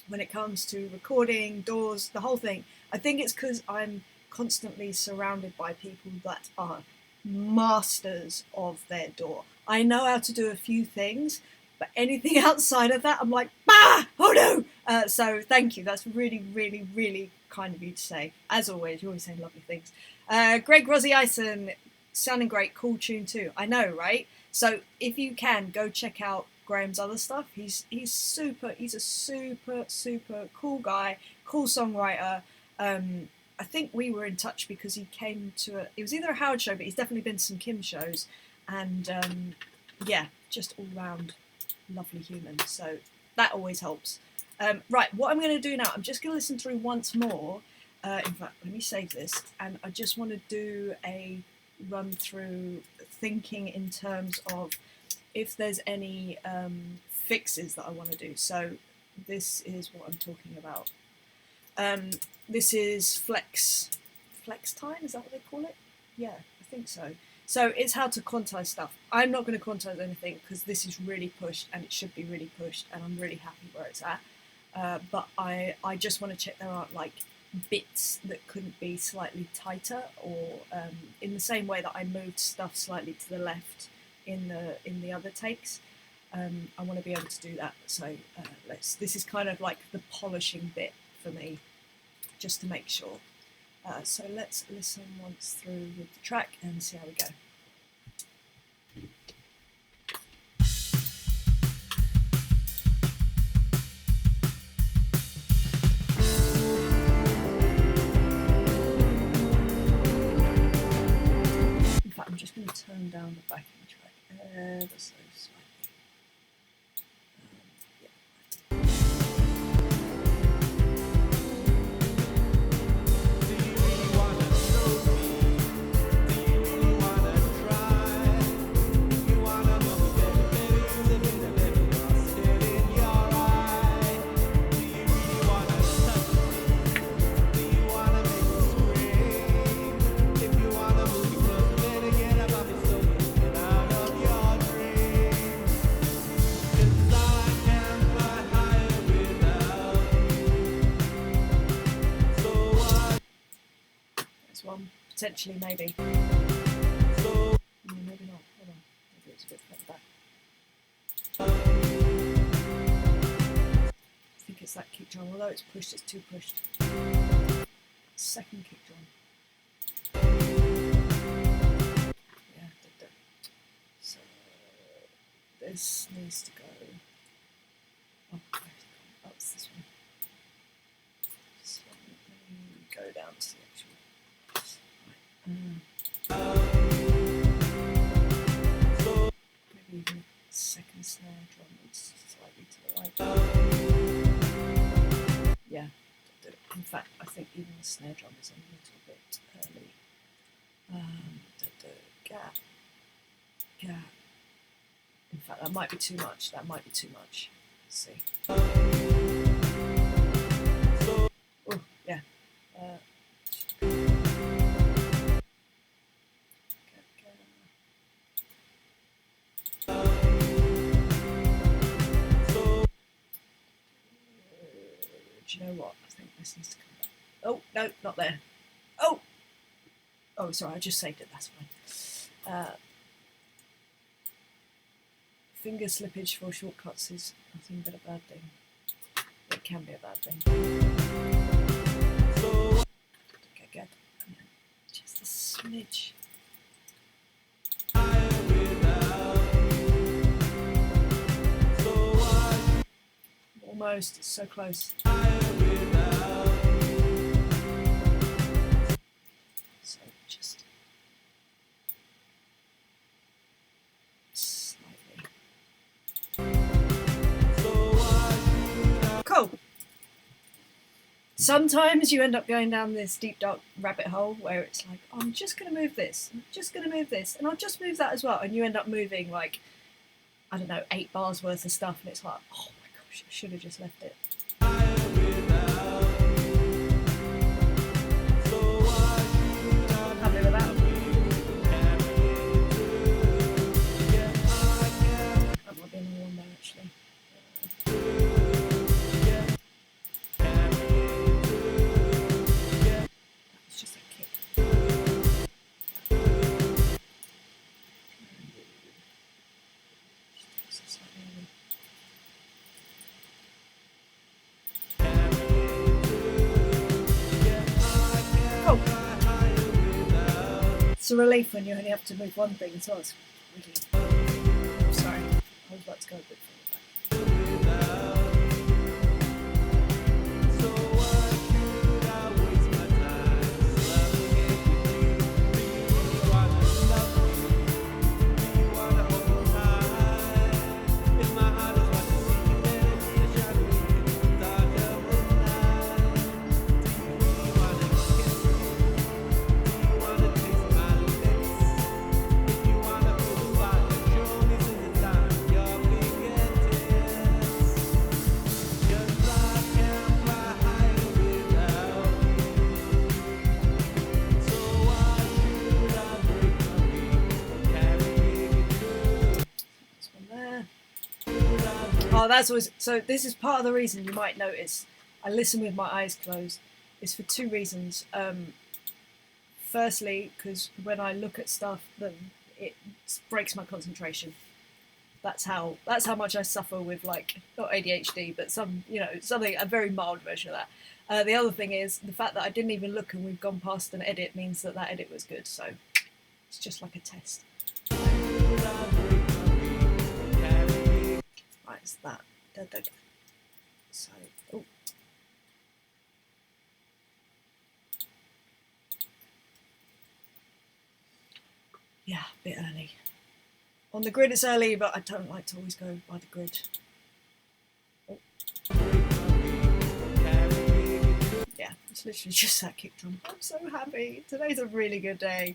when it comes to recording, doors, the whole thing. I think it's because I'm constantly surrounded by people that are masters of their door. I know how to do a few things, but anything outside of that, I'm like, bah! Oh no! So thank you. That's really, really, really kind of you to say. As always, you always say lovely things. Greg Rossi Ison, sounding great, cool tune too. I know, right? So if you can, go check out Graham's other stuff. He's a super cool guy, cool songwriter. I think we were in touch because he came to it was either a Howard show, but he's definitely been to some Kim shows, and yeah, just all round lovely human. So that always helps. Right, what I'm going to do now, I'm just going to listen through once more. In fact, let me save this, and I just want to do a run through thinking in terms of if there's any fixes that I want to do. So this is what I'm talking about. This is flex time, is that what they call it? Yeah, I think so. So it's how to quantize stuff. I'm not going to quantize anything because this is really pushed and it should be really pushed, and I'm really happy where it's at. But I just want to check there aren't like bits that couldn't be slightly tighter, or in the same way that I moved stuff slightly to the left in the other takes. I want to be able to do that. So this is kind of like the polishing bit for me, just to make sure. So let's listen once through with the track and see how we go. In fact, I'm just going to turn down the backing track ever so slightly. One potentially, maybe. Maybe not. Hold on. Maybe it's a bit further back. I think it's that kick drum. Although it's pushed, it's too pushed. Second kick drum. Yeah. So this needs to go. Oh, it's this one. So let me go down to the actual. Maybe even a second snare drum that's slightly to the right. Yeah, in fact, I think even the snare drum is a little bit early. Gap. In fact, that might be too much. Let's see. Oh, yeah. Do you know what? I think this needs to come back. Oh, no, not there. Oh! Oh, sorry, I just saved it, that's fine. Finger slippage for shortcuts is nothing but a bad thing. It can be a bad thing. Okay, good. And then just a smidge. Almost, it's so close. So just slightly. Cool. Sometimes you end up going down this deep dark rabbit hole where it's like, oh, I'm just going to move this, I'm just going to move this, and I'll just move that as well. And you end up moving like, I don't know, 8 bars worth of stuff, and it's like, oh, I should have just left it. Happy with that. That might be another one there actually. It's just a kick. It's a relief when you only have to move one thing as well. It's really... Sorry, I was about to go a bit further back. Oh, that's always... So this is part of the reason you might notice I listen with my eyes closed, is for two reasons. Firstly, because when I look at stuff, it breaks my concentration. That's how much I suffer with, like, not ADHD, but something, a very mild version of that. The other thing is the fact that I didn't even look and we've gone past an edit means that edit was good. So it's just like a test. Right, it's that. So, oh. Yeah, a bit early. On the grid it's early, but I don't like to always go by the grid. Oh. Yeah, it's literally just that kick drum. I'm so happy. Today's a really good day.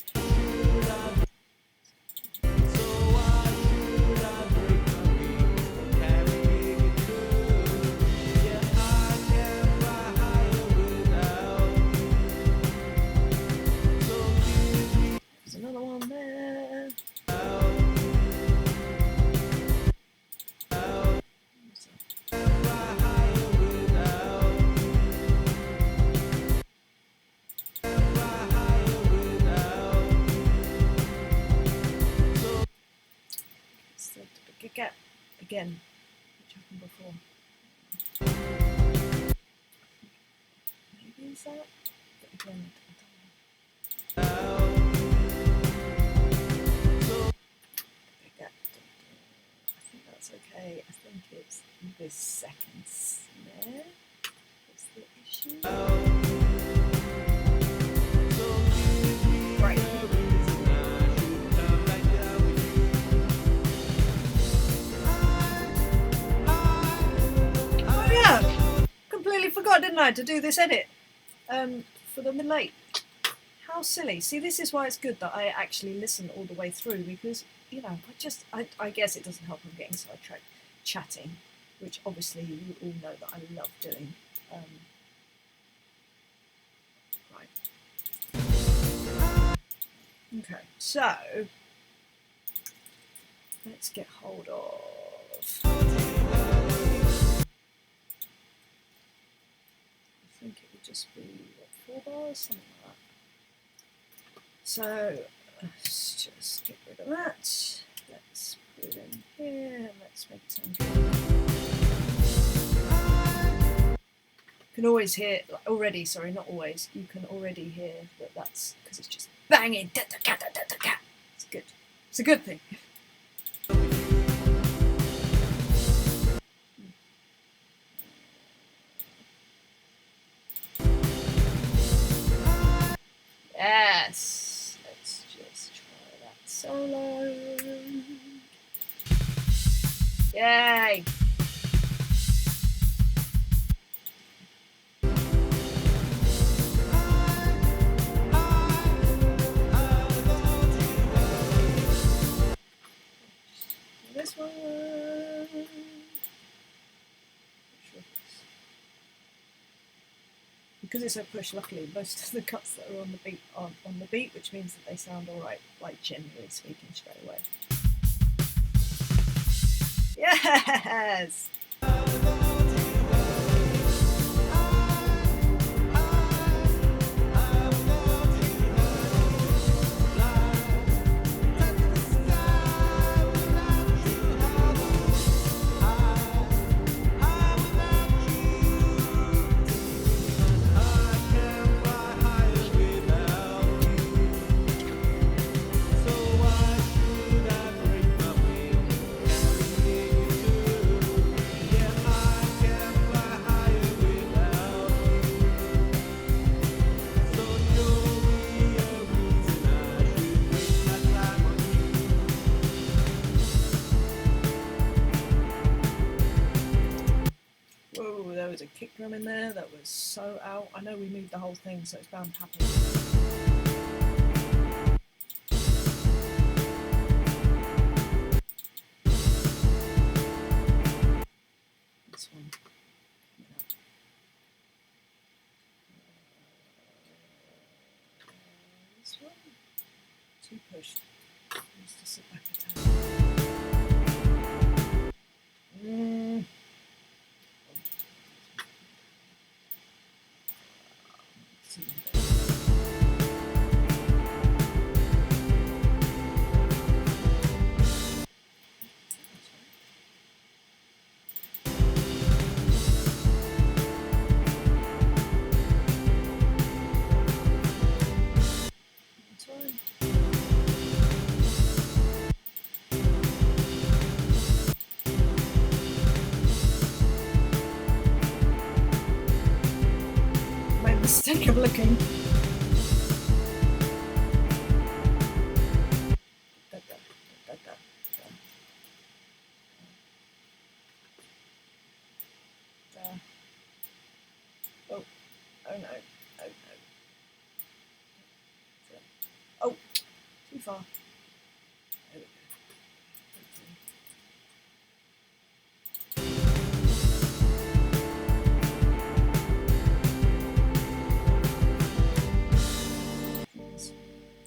There's another one there. Again, which happened before. Maybe is that? But again, I don't know. I think that's okay. I think it's the second snare. What's the issue? Right. Completely forgot, didn't I, to do this edit for the mid-late. How silly. See, this is why it's good that I actually listen all the way through, because, you know, I guess it doesn't help I'm getting sidetracked chatting, which obviously you all know that I love doing. Right. Okay, so let's get hold of... I think it would just be, what, 4 bars? Something like that. So let's just get rid of that. Let's put it in here and let's make it sound good. You can always hear, already, sorry, not always, you can already hear that that's because it's just banging. It's good. It's a good thing. Yes, let's just try that solo. Yay! This one. Because it's a push, luckily, most of the cuts that are on the beat aren't on the beat, which means that they sound alright, like generally speaking, straight away. Yes! Whoa, there was a kick drum in there that was so out. I know we moved the whole thing, so it's bound to happen. This one. This one. Too pushed. Needs to sit back a tad. sake of looking. Oh, oh no, oh no. Oh, too far. There we go.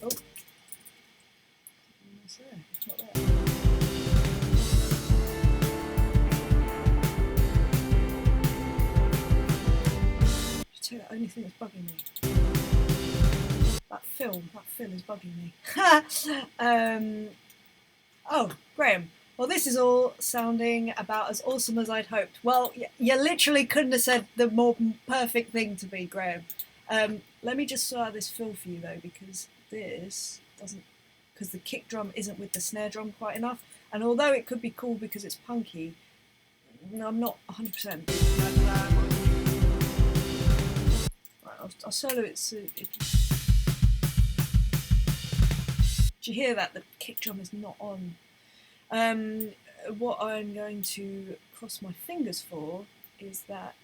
Oh. It's there. It's not there. I'll tell you the only thing that's bugging me. That fill is bugging me. Oh, Graham. Well, this is all sounding about as awesome as I'd hoped. Well, you literally couldn't have said the more perfect thing to me, Graham. Let me just sort out this fill for you though, because this doesn't, because the kick drum isn't with the snare drum quite enough. And although it could be cool because it's punky, I'm not 100%. Right, I'll solo it. So do you hear that? The kick drum is not on. What I'm going to cross my fingers for is that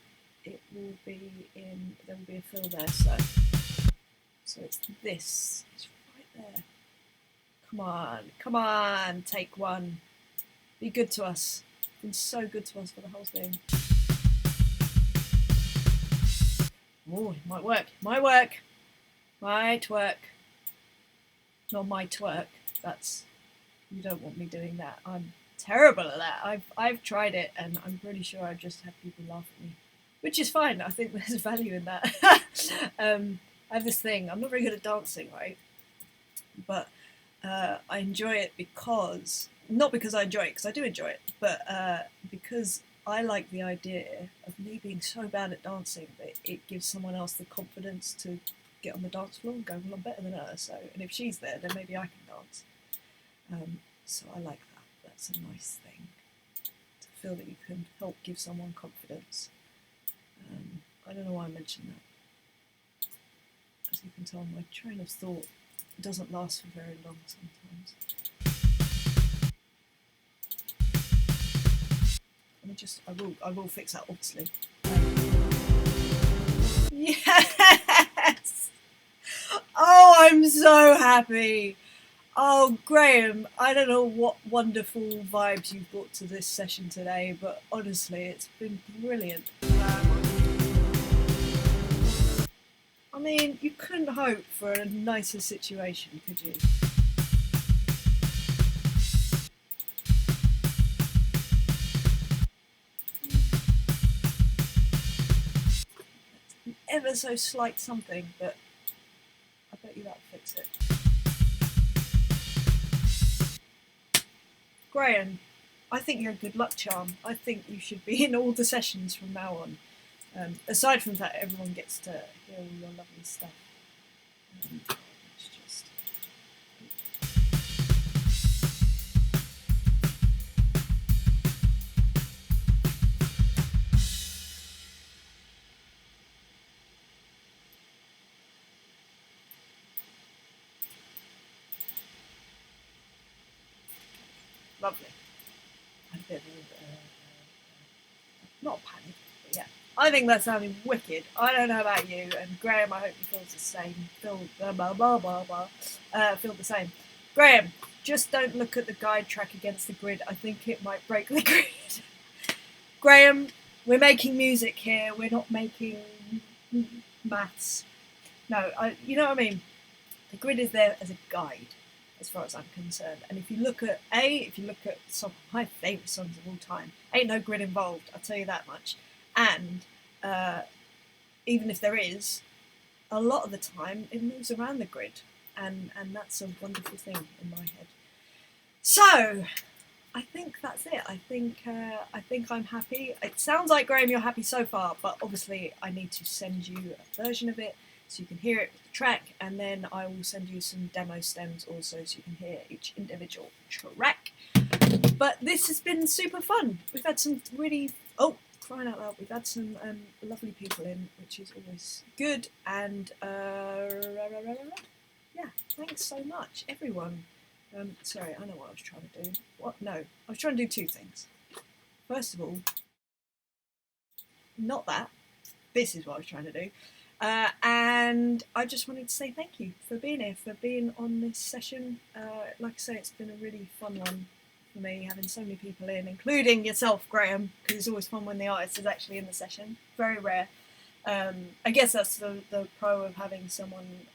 it will be in, there will be a fill there, so it's this, it's right there. Come on, take one. Be good to us. Been so good to us for the whole thing. Oh, it might work, might work. Not my twerk, that's, you don't want me doing that. I'm terrible at that. I've tried it and I'm pretty sure I've just had people laugh at me, which is fine. I think there's value in that. I have this thing, I'm not very good at dancing, right? But I enjoy it because, not because I enjoy it, because I do enjoy it, but because I like the idea of me being so bad at dancing that it gives someone else the confidence to get on the dance floor and go, well, I'm better than her, so, and if she's there, then maybe I can dance. So I like that. That's a nice thing, to feel that you can help give someone confidence. I don't know why I mentioned that. As you can tell, my train of thought doesn't last for very long sometimes. Let me just, I will fix that, obviously. Yes! Oh, I'm so happy! Oh, Graham, I don't know what wonderful vibes you've brought to this session today, but honestly, it's been brilliant. I mean, you couldn't hope for a nicer situation, could you? Ever so slight something, but I bet you that'll fix it. Graham, I think you're a good luck charm. I think you should be in all the sessions from now on. Aside from that, everyone gets to hear all your lovely stuff. It's just... Lovely. I had a bit of not a panic, but yeah. I think that sounded wicked. I don't know about you, and Graham, I hope he feels the same. Feel the same. Graham, just don't look at the guide track against the grid. I think it might break the grid. Graham, we're making music here. We're not making maths. No, you know what I mean? The grid is there as a guide, as far as I'm concerned. And if you look at some of my favourite songs of all time, ain't no grid involved, I'll tell you that much. And even if there is, a lot of the time it moves around the grid, and that's a wonderful thing in my head. So I think that's it. I think I'm happy. It sounds like, Graham, you're happy so far, but obviously I need to send you a version of it so you can hear it with the track, and then I will send you some demo stems also so you can hear each individual track. But this has been super fun. We've had some really... Oh, crying out loud, we've had some lovely people in, which is always good. And yeah, thanks so much, everyone. Sorry, I know what I was trying to do. What? No, I was trying to do two things. First of all, not that. This is what I was trying to do. And I just wanted to say thank you for being here, for being on this session. Like I say, it's been a really fun one for me, having so many people in, including yourself, Graham, because it's always fun when the artist is actually in the session. Very rare. I guess that's the pro of having someone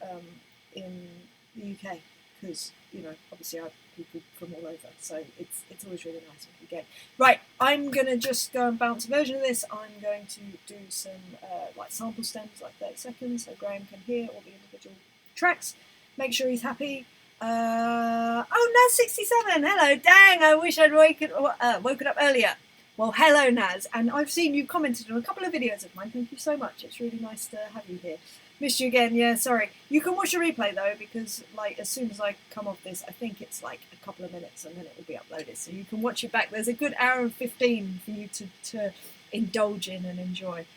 in the UK, because, you know, obviously I have people from all over, so it's always really nice when you get. Right, I'm going to just go and bounce a version of this. I'm going to do some like sample stems, like 30 seconds, so Graham can hear all the individual tracks. Make sure he's happy. Oh, Naz67, hello. Dang, I wish I'd woken up earlier. Well, hello, Naz, and I've seen you commented on a couple of videos of mine. Thank you so much. It's really nice to have you here. Missed you again, yeah, sorry. You can watch a replay, though, because, like, as soon as I come off this, I think it's, like, a couple of minutes, and then it will be uploaded. So you can watch it back. There's a good hour and 15 for you to indulge in and enjoy.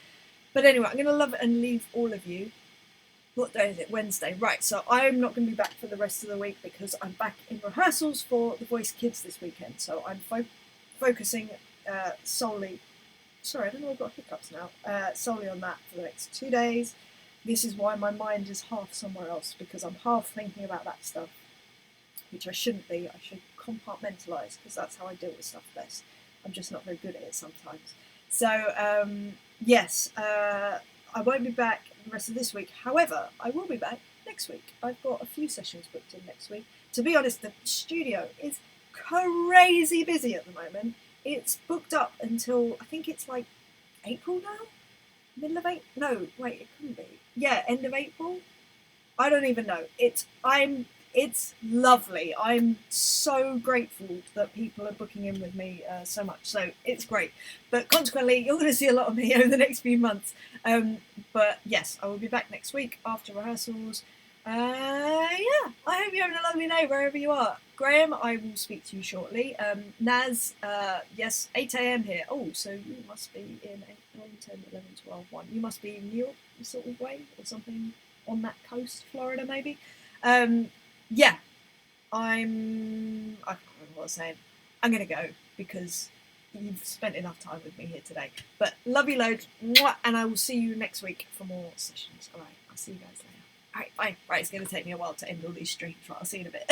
But anyway, I'm going to love it and leave all of you. What day is it? Wednesday. Right, so I'm not going to be back for the rest of the week because I'm back in rehearsals for The Voice Kids this weekend. So I'm focusing solely... Sorry, I don't know, I've got hiccups now. Solely on that for the next 2 days. This is why my mind is half somewhere else, because I'm half thinking about that stuff, which I shouldn't be. I should compartmentalise, because that's how I deal with stuff best. I'm just not very good at it sometimes. So, yes, I won't be back the rest of this week. However, I will be back next week. I've got a few sessions booked in next week. To be honest, the studio is crazy busy at the moment. It's booked up until, I think it's like April now? Middle of April? No, wait, it couldn't be. Yeah, end of April? I don't even know. It's lovely. I'm so grateful that people are booking in with me so much. So it's great. But consequently, you're going to see a lot of me over the next few months. But yes, I will be back next week after rehearsals. Yeah, I hope you're having a lovely day wherever you are. Graham, I will speak to you shortly. Naz, yes, 8 a.m. here. Oh, so you must be in 8, 9, 10, 11, 12, 1. You must be in New York sort of way or something on that coast, Florida maybe. Yeah, I can't remember what I was saying. I'm going to go because you've spent enough time with me here today. But love you loads, and I will see you next week for more sessions. All right, I'll see you guys later. All right, bye. Right, it's going to take me a while to end all these streams. Right, I'll see you in a bit.